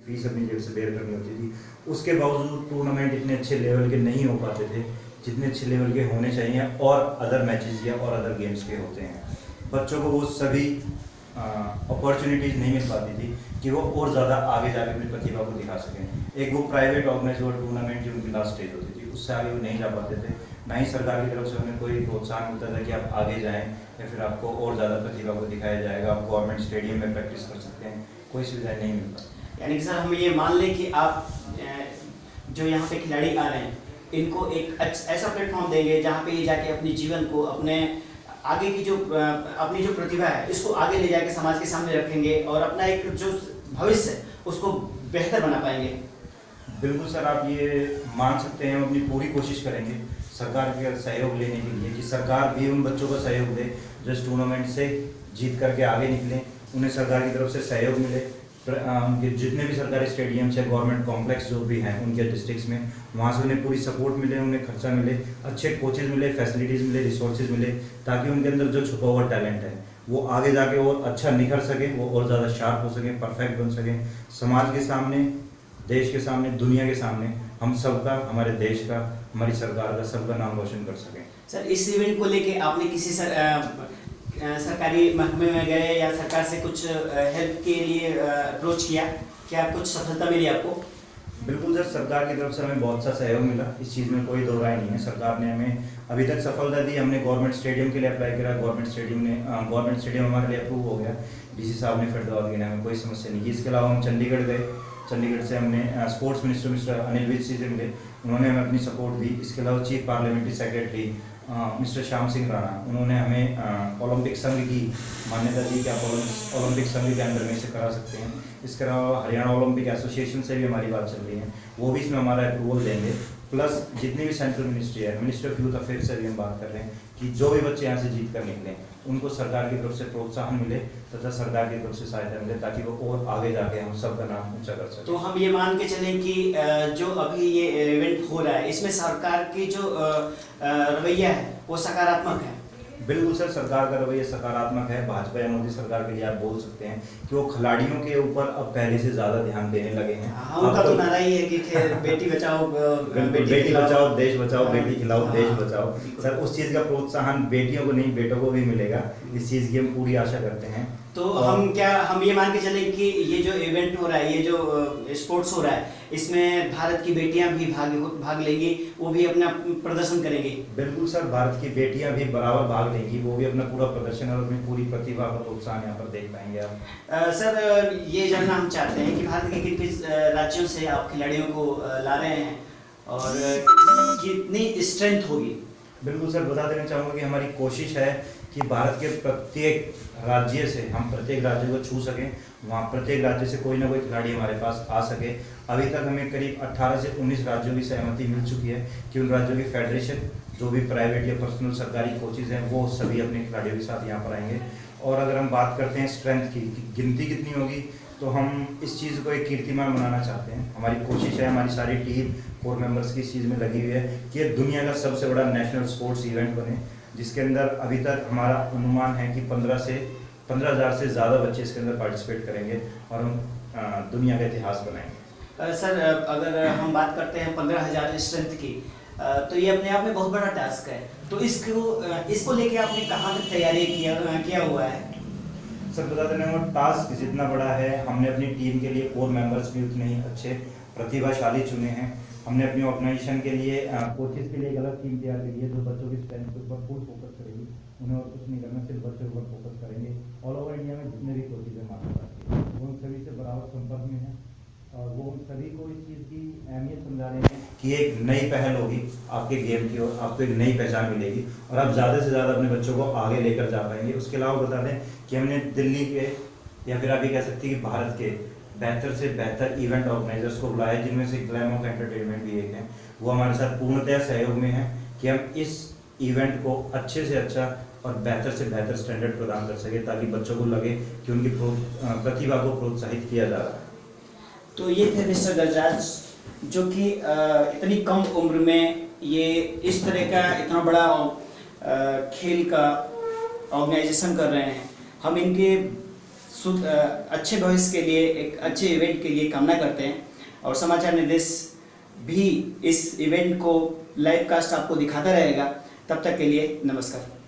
Fees अपनी जेब से बेयर करनी होती थी। उसके बावजूद टूर्नामेंट इतने अच्छे लेवल के नहीं हो पाते थे जितने अच्छे लेवल के होने चाहिए और अदर मैचेस या और अदर गेम्स के होते हैं। बच्चों को वो सभी अपॉर्चुनिटीज़ नहीं मिल पाती थी कि वो और ज़्यादा आगे जाकर अपनी प्रतिभा को दिखा सकें। एक वो प्राइवेट ऑर्गेनाइज हुआ टूर्नामेंट जो उनकी लास्ट स्टेज होती थी, उससे आगे वो नहीं जा पाते थे। ना ही सरकार की तरफ से उन्हें कोई प्रोत्साहन मिलता था कि आप आगे जाएं या फिर आपको और ज़्यादा प्रतिभा को दिखाया जाएगा, आप गवर्नमेंट स्टेडियम में प्रैक्टिस कर सकते हैं, कोई सुविधा नहीं मिलता। यानी कि सर हम ये मान लें कि आप जो यहाँ पे खिलाड़ी आ रहे हैं इनको एक ऐसा प्लेटफॉर्म देंगे जहाँ पे ये जाके अपने जीवन को, अपने आगे की जो अपनी जो प्रतिभा है इसको आगे ले जाके समाज के सामने रखेंगे और अपना एक जो भविष्य है उसको बेहतर बना पाएंगे। बिल्कुल सर, आप ये मान सकते हैं, हम अपनी पूरी कोशिश करेंगे सरकार का सहयोग लेने के लिए कि सरकार भी उन बच्चों का सहयोग दे जो इस टूर्नामेंट से जीत करके आगे निकलें, उन्हें सरकार की तरफ से सहयोग मिले। उनके जितने भी सरकारी स्टेडियम्स या गवर्नमेंट कॉम्प्लेक्स जो भी हैं उनके डिस्ट्रिक्ट्स में, वहाँ से उन्हें पूरी सपोर्ट मिले, उन्हें खर्चा मिले, अच्छे कोचेज़ मिले, फैसिलिटीज़ मिले, रिसोर्सेज मिले, ताकि उनके अंदर जो छुपा हुआ टैलेंट है वो आगे जाके और अच्छा निखर सके, वो और ज़्यादा शार्प हो सके, परफेक्ट बन सके, समाज के सामने, देश के सामने, दुनिया के सामने हम सबका, हमारे देश का, हमारी सरकार का, सबका नाम रोशन कर सकें। सर इस इवेंट को लेके आपने किसी सरकारी महकमे में गए या सरकार से कुछ हेल्प के लिए अप्रोच किया, क्या कुछ सफलता मिली आपको? बिल्कुल सर, सरकार की तरफ से हमें बहुत सा सहयोग मिला, इस चीज़ में कोई दो राय नहीं है। सरकार ने हमें अभी तक सफलता दी। हमने गवर्नमेंट स्टेडियम के लिए अप्लाई करा, गवर्नमेंट स्टेडियम हमारे लिए अप्रूव हो गया, डीसी साहब ने फिर दवा दी, हमें कोई समस्या नहीं की। इसके अलावा हम चंडीगढ़ गए, चंडीगढ़ से हमने sports minister mister Anil Vij से मिले, उन्होंने हमें अपनी सपोर्ट दी। इसके अलावा chief parliamentary secretary mister Shyam Singh Rana, उन्होंने हमें ओलंपिक संघ की मान्यता दी कि आप ओलंपिक संघ के अंदर में इसे करा सकते हैं। इसके अलावा हरियाणा ओलंपिक एसोसिएशन से भी हमारी बात चल रही है, वो भी इसमें हमारा अप्रूवल देंगे। प्लस जितनी भी सेंट्रल मिनिस्ट्री है, मिनिस्टर ऑफ यूथ अफेयर्स से भी हम बात कर रहे हैं कि जो भी बच्चे यहाँ से जीत कर निकलें उनको सरकार की तरफ से प्रोत्साहन मिले तथा सरकार की तरफ से सहायता मिले, ताकि वो और आगे जाके हम सबका नाम ऊंचा कर सकें। तो हम ये मान के चलें कि जो अभी ये इवेंट हो रहा है इसमें सरकार की जो रवैया है वो सकारात्मक है? बिल्कुल सर, सरकार का रवैया सकारात्मक है। भाजपा या मोदी सरकार के लिए आप बोल सकते हैं कि वो खिलाड़ियों के ऊपर अब पहले से ज़्यादा ध्यान देने लगे हैं। उनका तो नारा ही है कि बेटी बचाओ, बेटी बचाओ, देश बचाओ, बेटी खिलाओ, देश बचाओ। सर उस चीज़ का प्रोत्साहन बेटियों को नहीं, बेटों को भी मिलेगा, इस चीज़ की हम पूरी आशा करते हैं। तो हम ये मान के चले कि ये जो इवेंट हो रहा है, ये जो स्पोर्ट्स हो रहा है, इसमें भारत की बेटियां भी भाग लेंगी, वो भी अपना प्रदर्शन करेंगी? बिल्कुल सर, भारत की बेटियां भी बराबर भाग लेंगी, वो भी अपना पूरा प्रदर्शन और अपनी पूरी प्रतिभा का प्रोत्साहन यहाँ पर देख पाएंगे आप। सर ये जानना हम चाहते हैं कि भारत के किन किन राज्यों से आप खिलाड़ियों को ला रहे हैं और कितनी स्ट्रेंथ होगी? बिल्कुल सर, बता देना चाहूँगा कि हमारी कोशिश है कि भारत के प्रत्येक राज्य से हम प्रत्येक राज्य को छू सकें, वहाँ प्रत्येक राज्य से कोई ना कोई खिलाड़ी हमारे पास आ सके। अभी तक हमें करीब 18 से 19 राज्यों की सहमति मिल चुकी है कि उन राज्यों की फेडरेशन, जो भी प्राइवेट या पर्सनल सरकारी कोचेज़ हैं, वो सभी अपने खिलाड़ियों के साथ यहाँ पर आएंगे। और अगर हम बात करते हैं स्ट्रेंथ की, गिनती कितनी होगी, तो हम इस चीज़ को एक कीर्तिमान बनाना चाहते हैं। हमारी कोशिश है, हमारी सारी टीम, कोर मेंबर्स की इस चीज़ में लगी हुई है कि ये दुनिया का सबसे बड़ा नेशनल स्पोर्ट्स इवेंट बने, जिसके अंदर अभी तक हमारा अनुमान है कि 15,000 से ज़्यादा बच्चे इसके अंदर पार्टिसिपेट करेंगे और हम दुनिया का इतिहास बनाएंगे। सर अगर हम बात करते हैं 15,000 स्ट्रेंथ की, तो ये अपने आप में बहुत बड़ा टास्क है, तो इसको लेके आपने कहाँ तक तैयारी किया हुआ है? सर बता देना, वो टास्क जितना बड़ा है, हमने अपनी टीम के लिए कोर मेंबर्स भी उतने ही अच्छे प्रतिभाशाली चुने हैं। हमने अपनी ऑर्गेनाइजेशन के लिए कोचेस के लिए एक अलग टीम तैयार करी है जो बच्चों की स्ट्रेंथ के ऊपर फुल फोकस करेगी। उन्हें और कुछ नहीं करना, सिर्फ बच्चों के ऊपर फोकस करेंगे। ऑल ओवर इंडिया में जितने भी कोचेज हैं हमारे पास, वो उन सभी से बराबर संपर्क में हैं और वो उन सभी को इस चीज़ की अहमियत समझा रहे हैं कि एक नई पहल होगी आपके गेम की और आपको एक नई पहचान मिलेगी और आप ज़्यादा से ज़्यादा अपने बच्चों को आगे लेकर जा पाएंगे। उसके अलावा बता दें कि हमने दिल्ली के, या फिर आप ये कह सकते हैं कि भारत के बेहतर से बेहतर इवेंट ऑर्गेनाइजर्स को बुलाया, जिनमें से ग्लैमॉक एंटरटेनमेंट भी एक है। वो हमारे साथ पूर्णतः सहयोग में है कि हम इस इवेंट को अच्छे से अच्छा और बेहतर से बेहतर स्टैंडर्ड प्रदान कर सके, ताकि बच्चों को लगे कि उनकी प्रतिभा को प्रोत्साहित किया जा रहा है। तो ये थे मिस्टर गजराज, जो कि इतनी कम उम्र में ये इस तरह का इतना बड़ा खेल का ऑर्गेनाइजेशन कर रहे हैं। हम इनके अच्छे भविष्य के लिए, एक अच्छे इवेंट के लिए कामना करते हैं। और समाचार निर्देश भी इस इवेंट को लाइव कास्ट आपको दिखाता रहेगा। तब तक के लिए नमस्कार।